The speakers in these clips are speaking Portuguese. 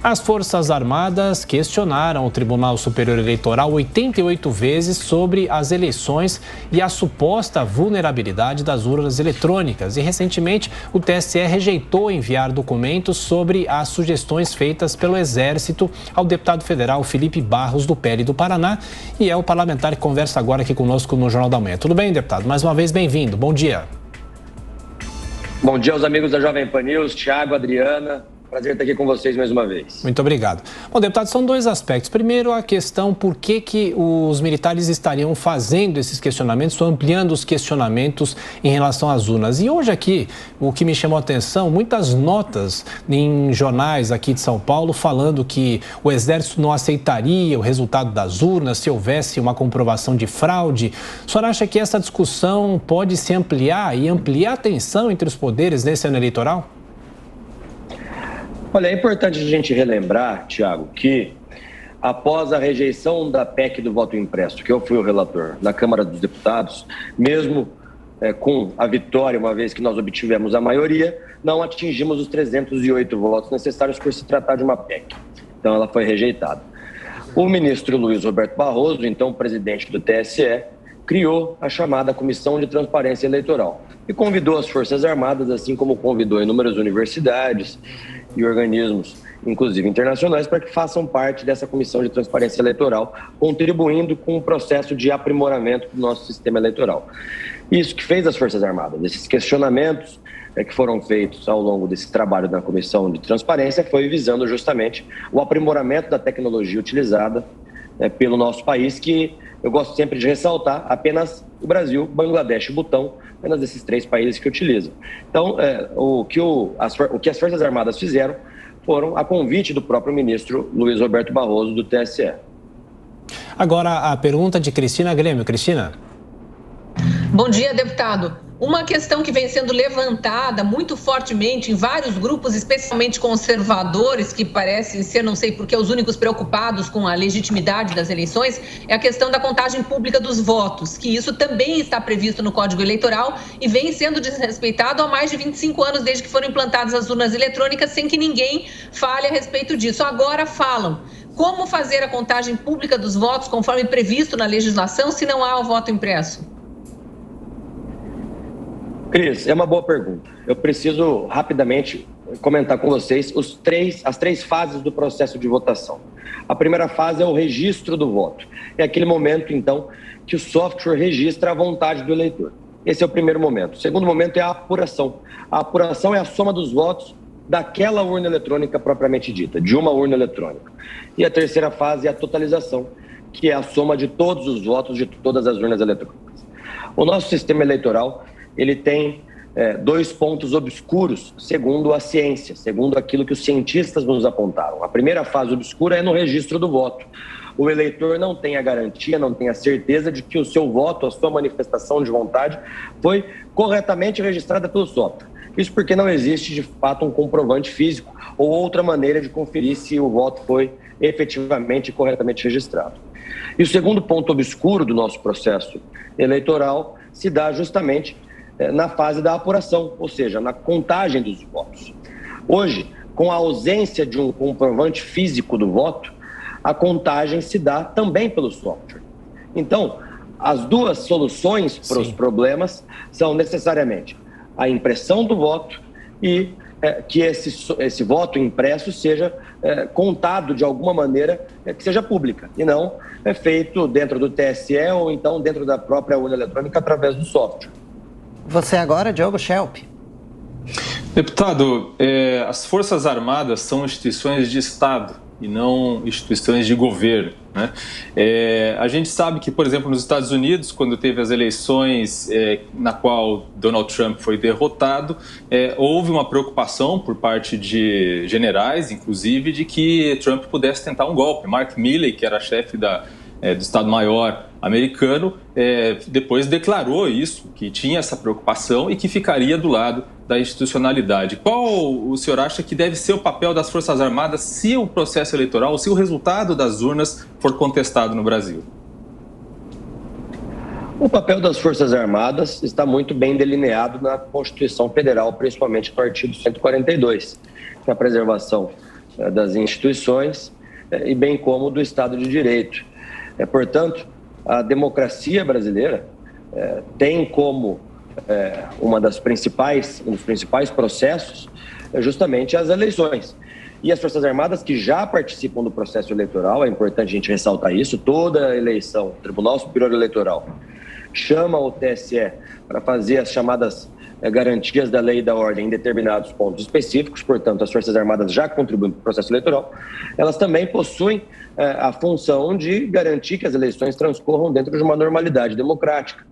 As Forças Armadas questionaram o Tribunal Superior Eleitoral 88 vezes sobre as eleições e a suposta vulnerabilidade das urnas eletrônicas. E, recentemente, o TSE rejeitou enviar documentos sobre as sugestões feitas pelo Exército ao deputado federal Felipe Barros, do PL do Paraná, e é o parlamentar que conversa agora aqui conosco no Jornal da Manhã. Tudo bem, deputado? Mais uma vez, bem-vindo. Bom dia. Bom dia aos amigos da Jovem Pan News, Thiago, Adriana. Prazer estar aqui com vocês mais uma vez. Muito obrigado. Bom, deputado, são dois aspectos. Primeiro, a questão por que os militares estariam fazendo esses questionamentos, ou ampliando os questionamentos em relação às urnas. E hoje aqui, o que me chamou a atenção, muitas notas em jornais aqui de São Paulo falando que o Exército não aceitaria o resultado das urnas se houvesse uma comprovação de fraude. O senhor acha que essa discussão pode se ampliar e ampliar a tensão entre os poderes nesse ano eleitoral? Olha, é importante a gente relembrar, Thiago, que após a rejeição da PEC do voto impresso, que eu fui o relator na Câmara dos Deputados, mesmo com a vitória, uma vez que nós obtivemos a maioria, não atingimos os 308 votos necessários por se tratar de uma PEC. Então, ela foi rejeitada. O ministro Luiz Roberto Barroso, então presidente do TSE, criou a chamada Comissão de Transparência Eleitoral e convidou as Forças Armadas, assim como convidou inúmeras universidades e organismos, inclusive internacionais, para que façam parte dessa Comissão de Transparência Eleitoral, contribuindo com o processo de aprimoramento do nosso sistema eleitoral. Isso que fez as Forças Armadas, esses questionamentos que foram feitos ao longo desse trabalho da Comissão de Transparência, foi visando justamente o aprimoramento da tecnologia utilizada pelo nosso país, que eu gosto sempre de ressaltar, apenas o Brasil, Bangladesh e Butão, apenas esses três países que utilizam. Então, o que as Forças Armadas fizeram foram a convite do próprio ministro Luiz Roberto Barroso, do TSE. Agora, a pergunta de Cristina Grêmio. Cristina. Bom dia, deputado. Uma questão que vem sendo levantada muito fortemente em vários grupos, especialmente conservadores, que parecem ser, não sei porquê, os únicos preocupados com a legitimidade das eleições, é a questão da contagem pública dos votos, que isso também está previsto no Código Eleitoral e vem sendo desrespeitado há mais de 25 anos, desde que foram implantadas as urnas eletrônicas, sem que ninguém fale a respeito disso. Agora falam. Como fazer a contagem pública dos votos conforme previsto na legislação se não há o voto impresso? Cris, é uma boa pergunta. Eu preciso rapidamente comentar com vocês as três fases do processo de votação. A primeira fase é o registro do voto. É aquele momento, então, que o software registra a vontade do eleitor. Esse é o primeiro momento. O segundo momento é a apuração. A apuração é a soma dos votos daquela urna eletrônica propriamente dita, de uma urna eletrônica. E a terceira fase é a totalização, que é a soma de todos os votos de todas as urnas eletrônicas. O nosso sistema eleitoral, ele tem dois pontos obscuros, segundo a ciência, segundo aquilo que os cientistas nos apontaram. A primeira fase obscura é no registro do voto. O eleitor não tem a garantia, não tem a certeza de que o seu voto, a sua manifestação de vontade, foi corretamente registrada pelo software. Isso porque não existe, de fato, um comprovante físico ou outra maneira de conferir se o voto foi efetivamente e corretamente registrado. E o segundo ponto obscuro do nosso processo eleitoral se dá justamente na fase da apuração, ou seja, na contagem dos votos. Hoje, com a ausência de um comprovante físico do voto, a contagem se dá também pelo software. Então, as duas soluções para os problemas são necessariamente a impressão do voto e que esse voto impresso seja contado de alguma maneira que seja pública e não feito dentro do TSE ou então dentro da própria urna eletrônica através do software. Você agora, Diogo Schelp. Deputado, as Forças Armadas são instituições de Estado e não instituições de governo, né? A gente sabe que, por exemplo, nos Estados Unidos, quando teve as eleições na qual Donald Trump foi derrotado, houve uma preocupação por parte de generais, inclusive, de que Trump pudesse tentar um golpe. Mark Milley, que era chefe do Estado-Maior americano, depois declarou isso, que tinha essa preocupação e que ficaria do lado da institucionalidade. Qual o senhor acha que deve ser o papel das Forças Armadas se o processo eleitoral, se o resultado das urnas for contestado no Brasil? O papel das Forças Armadas está muito bem delineado na Constituição Federal, principalmente no artigo 142, que é a preservação das instituições e bem como do Estado de Direito. Portanto, a democracia brasileira tem como um dos principais processos justamente as eleições. E as Forças Armadas que já participam do processo eleitoral, é importante a gente ressaltar isso, toda eleição, o Tribunal Superior Eleitoral chama o TSE para fazer as chamadas garantias da lei e da ordem em determinados pontos específicos, portanto, as Forças Armadas já contribuem para o processo eleitoral, elas também possuem a função de garantir que as eleições transcorram dentro de uma normalidade democrática.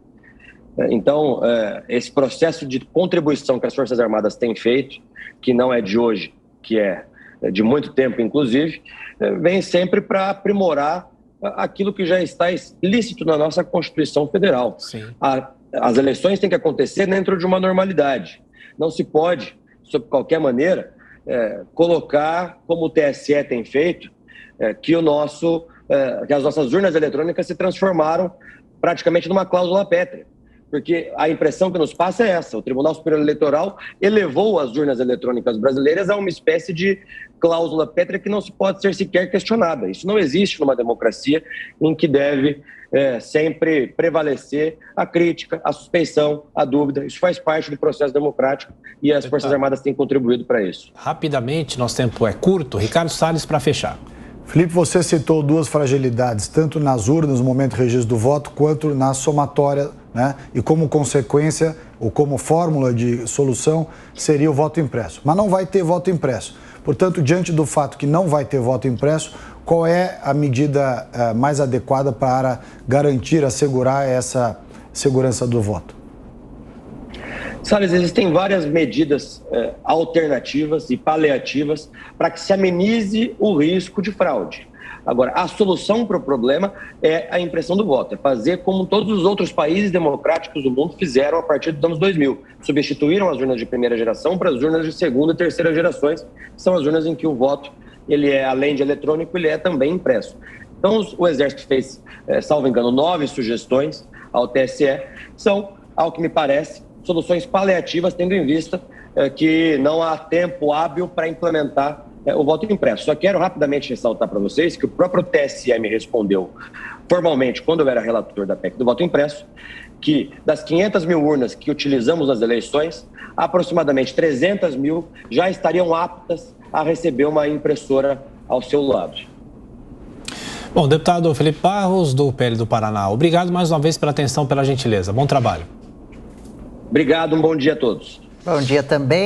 Então, esse processo de contribuição que as Forças Armadas têm feito, que não é de hoje, que é de muito tempo, inclusive, vem sempre para aprimorar aquilo que já está explícito na nossa Constituição Federal. As eleições têm que acontecer dentro de uma normalidade. Não se pode, sob qualquer maneira, colocar, como o TSE tem feito, que as nossas urnas eletrônicas se transformaram praticamente numa cláusula pétrea. Porque a impressão que nos passa é essa: o Tribunal Superior Eleitoral elevou as urnas eletrônicas brasileiras a uma espécie de cláusula pétrea que não se pode ser sequer questionada. Isso não existe numa democracia em que deve sempre prevalecer a crítica, a suspeição, a dúvida. Isso faz parte do processo democrático e as Forças Armadas têm contribuído para isso. Rapidamente, nosso tempo é curto. Ricardo Salles, para fechar. Felipe, você citou duas fragilidades, tanto nas urnas, no momento do registro do voto, quanto na somatória, né? E como consequência, ou como fórmula de solução, seria o voto impresso. Mas não vai ter voto impresso. Portanto, diante do fato que não vai ter voto impresso, qual é a medida mais adequada para garantir, assegurar essa segurança do voto? Salles, existem várias medidas alternativas e paliativas para que se amenize o risco de fraude. Agora, a solução para o problema é a impressão do voto, é fazer como todos os outros países democráticos do mundo fizeram a partir dos anos 2000. Substituíram as urnas de primeira geração para as urnas de segunda e terceira gerações, que são as urnas em que o voto, ele é, além de eletrônico, ele é também impresso. Então, o Exército fez, salvo engano, 9 sugestões ao TSE, são, ao que me parece, soluções paliativas, tendo em vista que não há tempo hábil para implementar o voto impresso. Só quero rapidamente ressaltar para vocês que o próprio TSE me respondeu formalmente, quando eu era relator da PEC do voto impresso, que das 500 mil urnas que utilizamos nas eleições, aproximadamente 300 mil já estariam aptas a receber uma impressora ao seu lado. Bom, deputado Felipe Barros, do PL do Paraná, obrigado mais uma vez pela atenção, pela gentileza. Bom trabalho. Obrigado, um bom dia a todos. Bom dia também.